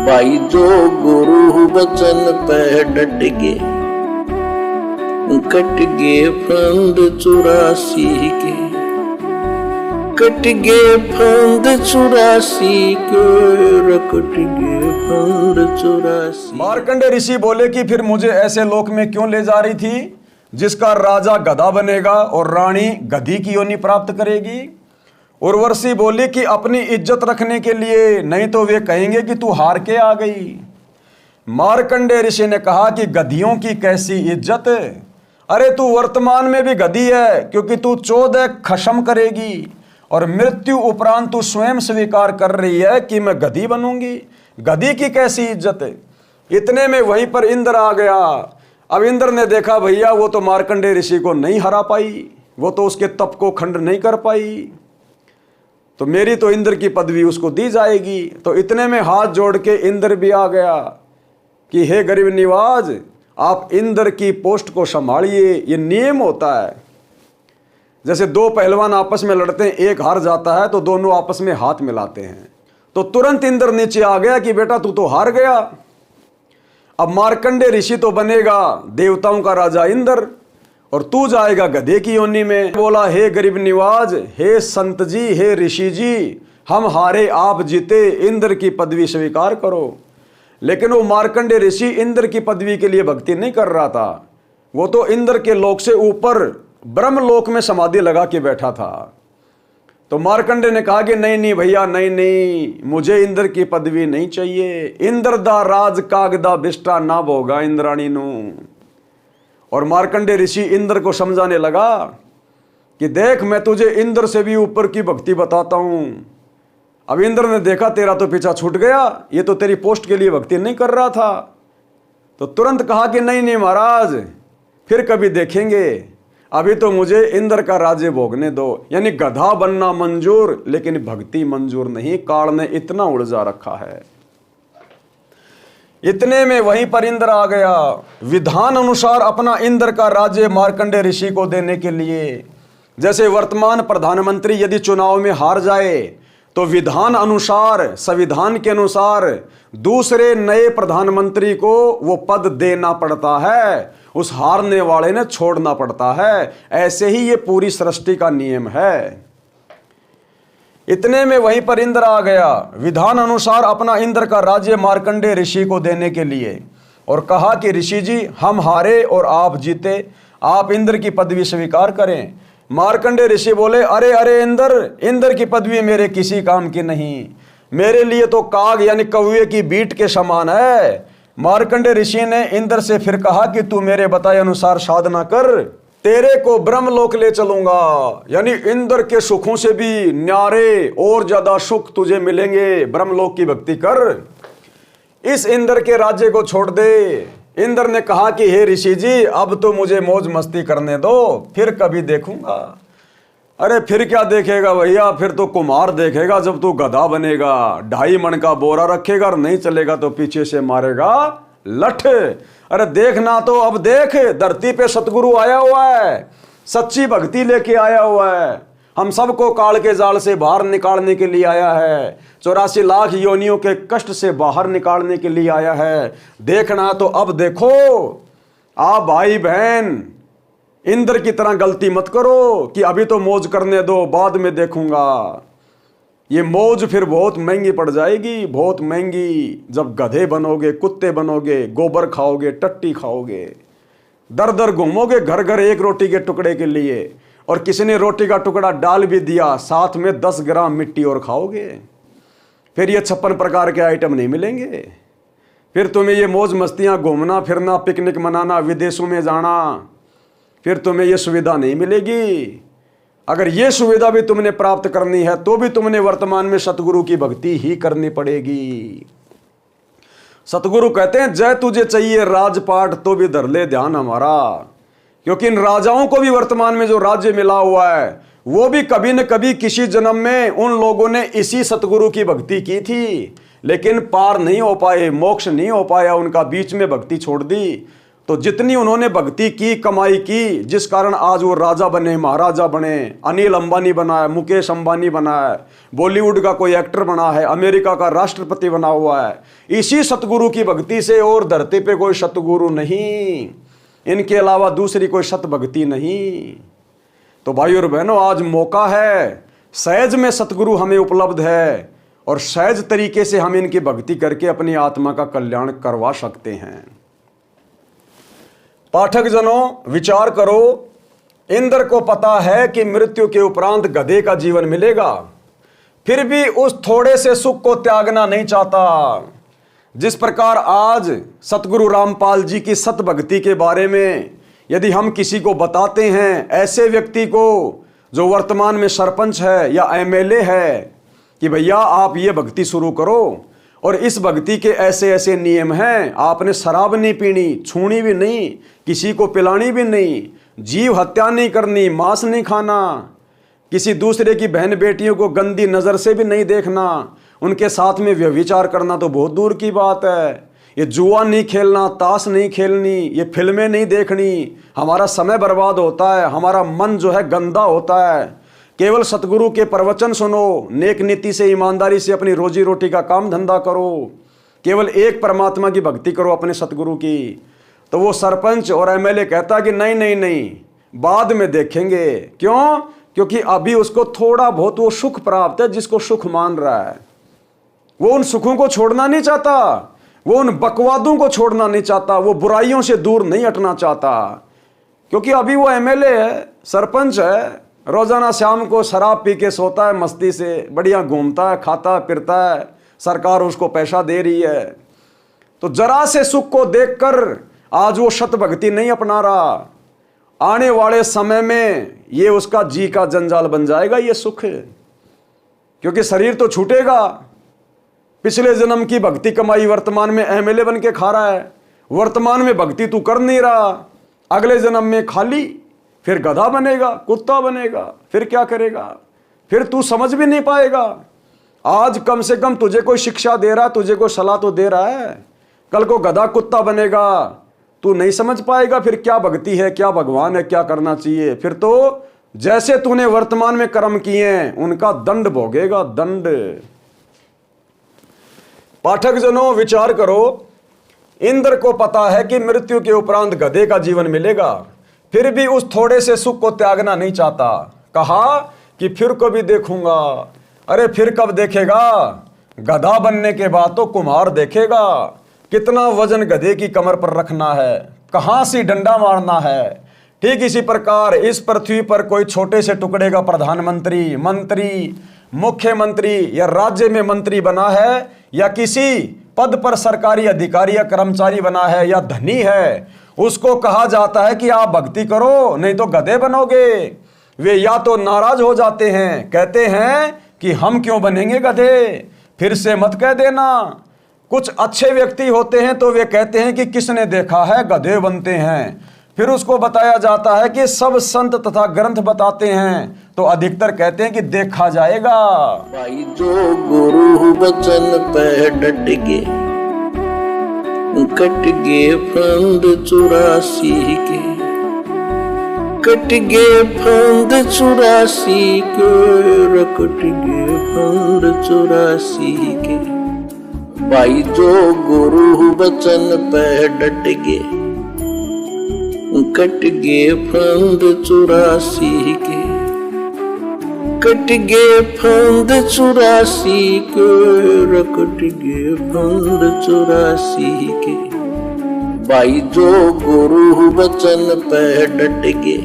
भाई जो गुरु वचन पे डट गए, कट गए फंद 84 के, कट गए फंद 84 के, कट गए फंद 84। मार्कंडे ऋषि बोले कि फिर मुझे ऐसे लोक में क्यों ले जा रही थी जिसका राजा गधा बनेगा और रानी गधी की योनि प्राप्त करेगी। उर्वशी बोली कि अपनी इज्जत रखने के लिए, नहीं तो वे कहेंगे कि तू हार के आ गई। मार्कंडे ऋषि ने कहा कि गधियों की कैसी इज्जत, अरे तू वर्तमान में भी गधी है, क्योंकि तू 14 खशम करेगी और मृत्यु उपरांत तू स्वयं स्वीकार कर रही है कि मैं गधी बनूंगी। गधी की कैसी इज्जत है। इतने में वहीं पर इंद्र आ गया। अब इंद्र ने देखा भैया वो तो मार्कंडे ऋषि को नहीं हरा पाई, वो तो उसके तप को खंड नहीं कर पाई, तो मेरी तो इंद्र की पदवी उसको दी जाएगी। तो इतने में हाथ जोड़ के इंद्र भी आ गया कि हे गरीब निवाज, आप इंद्र की पोस्ट को संभालिए। ये नियम होता है, जैसे दो पहलवान आपस में लड़ते हैं, एक हार जाता है तो दोनों आपस में हाथ मिलाते हैं। तो तुरंत इंद्र नीचे आ गया कि बेटा तू तो हार गया, अब मार्कंडे ऋषि तो बनेगा देवताओं का राजा इंद्र और तू जाएगा गधे की योनि में। बोला हे गरीब निवाज, हे संत जी, हे ऋषि जी, हम हारे आप जीते, इंद्र की पदवी स्वीकार करो। लेकिन वो मार्कंडे ऋषि इंद्र की पदवी के लिए भक्ति नहीं कर रहा था, वो तो इंद्र के लोक से ऊपर ब्रह्मलोक में समाधि लगा के बैठा था। तो मार्कंडे ने कहा कि नहीं नहीं भैया, नहीं नहीं, मुझे इंद्र की पदवी नहीं चाहिए। इंद्र दा राज कागदा बिष्टा ना भोगा इंद्राणी नू। और मार्कंडे ऋषि इंद्र को समझाने लगा कि देख मैं तुझे इंद्र से भी ऊपर की भक्ति बताता हूं। अब इंद्र ने देखा तेरा तो पीछा छूट गया, ये तो तेरी पोस्ट के लिए भक्ति नहीं कर रहा था। तो तुरंत कहा कि नहीं नहीं महाराज, फिर कभी देखेंगे, अभी तो मुझे इंद्र का राज्य भोगने दो। यानी गधा बनना मंजूर, लेकिन भक्ति मंजूर नहीं। काल ने इतना उलझा रखा है। इतने में वहीं पर इंद्र आ गया, विधान अनुसार अपना इंद्र का राज्य मार्कंडे ऋषि को देने के लिए। जैसे वर्तमान प्रधानमंत्री यदि चुनाव में हार जाए तो विधान अनुसार, संविधान के अनुसार दूसरे नए प्रधानमंत्री को वो पद देना पड़ता है, उस हारने वाले ने छोड़ना पड़ता है। ऐसे ही ये पूरी सृष्टि का नियम है। इतने में वहीं पर इंद्र आ गया, विधान अनुसार अपना इंद्र का राज्य मार्कंडे ऋषि को देने के लिए, और कहा कि ऋषि जी हम हारे और आप जीते, आप इंद्र की पदवी स्वीकार करें। मार्कंडे ऋषि बोले अरे अरे इंद्र की पदवी मेरे किसी काम की नहीं, मेरे लिए तो काग यानी कौवे की बीट के समान है। मार्कंडे ऋषि ने इंद्र से फिर कहा कि तू मेरे बताए अनुसार साधना कर, तेरे को ब्रह्मलोक ले चलूंगा। यानी इंद्र के सुखों से भी न्यारे और ज्यादा सुख तुझे मिलेंगे, ब्रह्मलोक की भक्ति कर, इस इंद्र के राज्य को छोड़ दे। इंद्र ने कहा कि हे ऋषि जी अब तो मुझे मौज मस्ती करने दो, फिर कभी देखूंगा। अरे फिर क्या देखेगा भैया, फिर तो कुम्हार देखेगा जब तू गधा बनेगा, 2.5 मन का बोरा रखेगा और नहीं चलेगा तो पीछे से मारेगा लठ। अरे देखना तो अब देख, धरती पे सतगुरु आया हुआ है, सच्ची भक्ति लेके आया हुआ है, हम सबको काल के जाल से बाहर निकालने के लिए आया है, 84 लाख योनियों के कष्ट से बाहर निकालने के लिए आया है। देखना तो अब देखो। आप भाई बहन इंद्र की तरह गलती मत करो कि अभी तो मौज करने दो, बाद में देखूंगा। ये मौज फिर बहुत महंगी पड़ जाएगी, बहुत महंगी। जब गधे बनोगे, कुत्ते बनोगे, गोबर खाओगे, टट्टी खाओगे, दर दर घूमोगे घर घर एक रोटी के टुकड़े के लिए, और किसी ने रोटी का टुकड़ा डाल भी दिया, साथ में 10 ग्राम मिट्टी और खाओगे, फिर ये 56 प्रकार के आइटम नहीं मिलेंगे। फिर तुम्हें ये मौज मस्तियां, घूमना फिरना, पिकनिक मनाना, विदेशों में जाना, फिर तुम्हें ये सुविधा नहीं मिलेगी। अगर ये सुविधा भी तुमने प्राप्त करनी है तो भी तुमने वर्तमान में सतगुरु की भक्ति ही करनी पड़ेगी। सतगुरु कहते हैं जय तुझे चाहिए राजपाट तो भी धर ले ध्यान हमारा, क्योंकि इन राजाओं को भी वर्तमान में जो राज्य मिला हुआ है वो भी कभी न कभी किसी जन्म में उन लोगों ने इसी सतगुरु की भक्ति की थी, लेकिन पार नहीं हो पाए, मोक्ष नहीं हो पाया उनका, बीच में भक्ति छोड़ दी। तो जितनी उन्होंने भक्ति की, कमाई की, जिस कारण आज वो राजा बने, महाराजा बने, अनिल अंबानी बना है, मुकेश अंबानी बना है, बॉलीवुड का कोई एक्टर बना है, अमेरिका का राष्ट्रपति बना हुआ है, इसी सतगुरु की भक्ति से। और धरती पे कोई सतगुरु नहीं, इनके अलावा दूसरी कोई सत भक्ति नहीं। तो भाई और बहनों, आज मौका है, सहज में सतगुरु हमें उपलब्ध है और सहज तरीके से हम इनकी भक्ति करके अपनी आत्मा का कल्याण करवा सकते हैं। पाठक जनों, विचार करो, इंद्र को पता है कि मृत्यु के उपरांत गधे का जीवन मिलेगा, फिर भी उस थोड़े से सुख को त्यागना नहीं चाहता। जिस प्रकार आज सतगुरु रामपाल जी की सत भक्ति के बारे में यदि हम किसी को बताते हैं, ऐसे व्यक्ति को जो वर्तमान में सरपंच है या एमएलए है, कि भैया आप ये भक्ति शुरू करो और इस भक्ति के ऐसे ऐसे नियम हैं, आपने शराब नहीं पीनी, छूनी भी नहीं, किसी को पिलानी भी नहीं, जीव हत्या नहीं करनी, मांस नहीं खाना, किसी दूसरे की बहन बेटियों को गंदी नज़र से भी नहीं देखना, उनके साथ में व्यभिचार करना तो बहुत दूर की बात है, ये जुआ नहीं खेलना, ताश नहीं खेलनी, ये फिल्में नहीं देखनी, हमारा समय बर्बाद होता है, हमारा मन जो है गंदा होता है। केवल सतगुरु के प्रवचन सुनो, नेक नीति से, ईमानदारी से अपनी रोजी रोटी का काम धंधा करो, केवल एक परमात्मा की भक्ति करो अपने सतगुरु की। तो वो सरपंच और एमएलए कहता कि नहीं नहीं नहीं, बाद में देखेंगे। क्यों? क्योंकि अभी उसको थोड़ा बहुत वो सुख प्राप्त है, जिसको सुख मान रहा है। वो उन सुखों को छोड़ना नहीं चाहता, वो उन बकवादों को छोड़ना नहीं चाहता, वो बुराइयों से दूर नहीं हटना चाहता। क्योंकि अभी वो एमएलए है, सरपंच है, रोजाना शाम को शराब पी के सोता है, मस्ती से बढ़िया घूमता है, खाता है, फिरता है, सरकार उसको पैसा दे रही है। तो जरा से सुख को देखकर आज वो सत भक्ति नहीं अपना रहा। आने वाले समय में ये उसका जी का जंजाल बन जाएगा ये सुख, क्योंकि शरीर तो छूटेगा। पिछले जन्म की भक्ति कमाई वर्तमान में एमएलए बन के खा रहा है, वर्तमान में भक्ति तू कर नहीं रहा, अगले जन्म में खाली, फिर गधा बनेगा, कुत्ता बनेगा, फिर क्या करेगा, फिर तू समझ भी नहीं पाएगा। आज कम से कम तुझे कोई शिक्षा दे रहा है, तुझे कोई सलाह तो दे रहा है, कल को गधा कुत्ता बनेगा, तू नहीं समझ पाएगा फिर क्या भक्ति है, क्या भगवान है, क्या करना चाहिए। फिर तो जैसे तूने वर्तमान में कर्म किए हैं उनका दंड भोगेगा, दंड। पाठक जनों, विचार करो, इंद्र को पता है कि मृत्यु के उपरांत गधे का जीवन मिलेगा, फिर भी उस थोड़े से सुख को त्यागना नहीं चाहता। कहा कि फिर कभी देखूंगा। अरे फिर कब देखेगा? गधा बनने के बाद तो कुम्हार देखेगा कितना वजन गधे की कमर पर रखना है, कहां से डंडा मारना है। ठीक इसी प्रकार इस पृथ्वी पर कोई छोटे से टुकड़े का प्रधानमंत्री, मंत्री, मुख्यमंत्री या राज्य में मंत्री बना है, या किसी पद पर सरकारी अधिकारी या कर्मचारी बना है, या धनी है, उसको कहा जाता है कि आप भक्ति करो नहीं तो गधे बनोगे। वे या तो नाराज हो जाते हैं, कहते हैं कि हम क्यों बनेंगे गधे, फिर से मत कह देना। कुछ अच्छे व्यक्ति होते हैं तो वे कहते हैं कि किसने देखा है गधे बनते हैं। फिर उसको बताया जाता है कि सब संत तथा ग्रंथ बताते हैं, तो अधिकतर कहते हैं कि देखा जाएगा। भाई जो गुरु वचन पे डट गे, कट गे फंद 84 के, कट गे फंद 84 के, कट गे फंद 84 के। भाई जो गुरु वचन पे डट गे, कट गे फंद 84 के, कट गे फंद 84 के, कट गे फंद 84 के। भाई जो गुरु वचन पे डट गे,